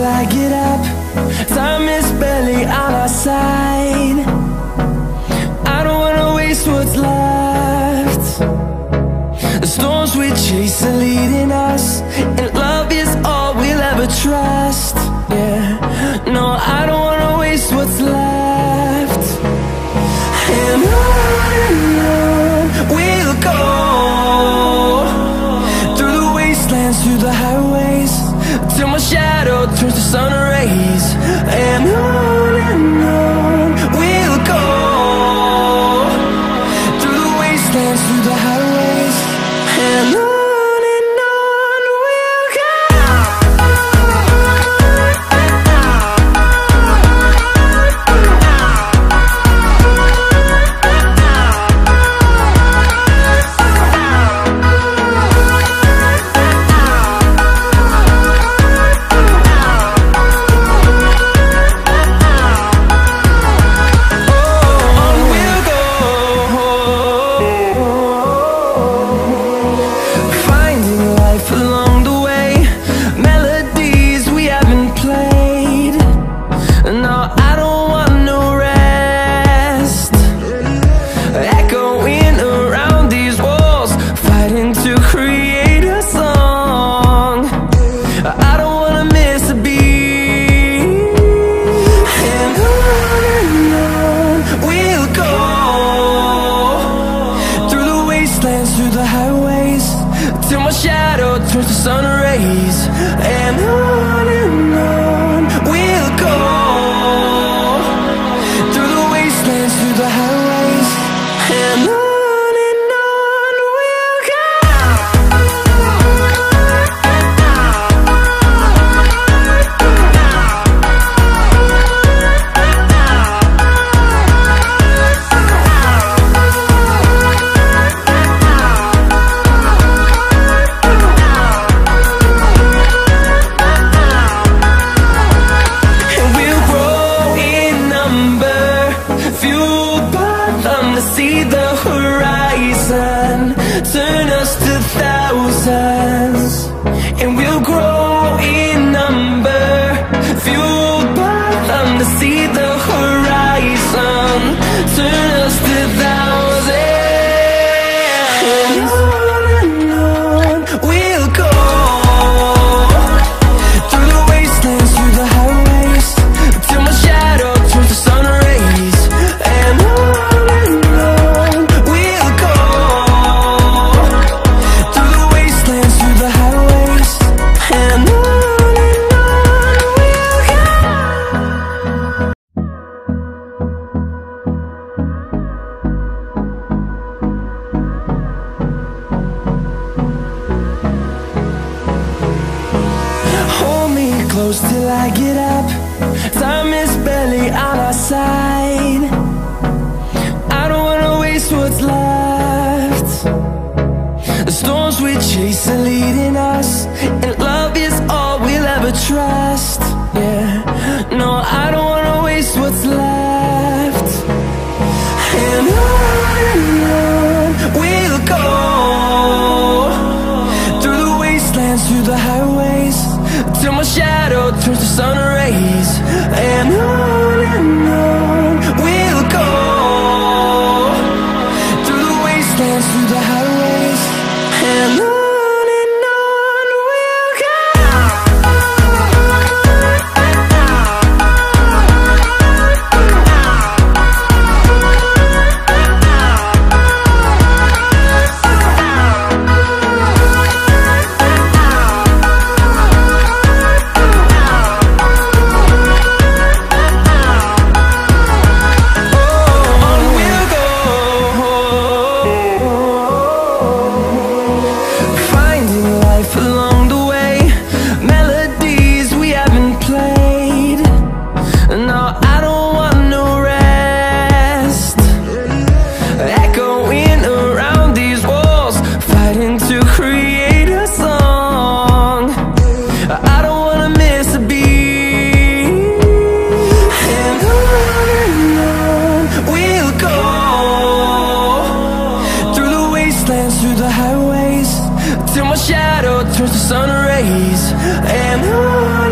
till I get up. Time is barely on our side. I don't wanna waste what's left. The storms we chase are leading us, and love is all we'll ever trust. Yeah, no, I don't wanna waste what's left. And on we'll go, through the wastelands, through the highways, till my shadow turns to sun rays. And on we'll go, through the wastelands, through the highways, and on we'll go. Through the highways, till my shadow turns to sun rays. And on we'll go, through the wastelands, through the highways, and on we'll go. See the horizon turn us to thousands, and we'll grow in number, fueled by them to see the horizon turn us to thousands. And on we'll go, through the wastelands, through the highways, till my shadow turns to sun rays. And close till I get up. Time is barely on our side. I don't wanna waste what's left. The storms we chase are leading us, and love is all we'll ever trust. Yeah, no, I don't wanna waste what's left. And on we'll go, through the wastelands, through the highways, till my shadow turns to sun rays. And on we'll go, through the wastelands, through the highways, and on we'll go. Till my shadow turns to sun rays. And on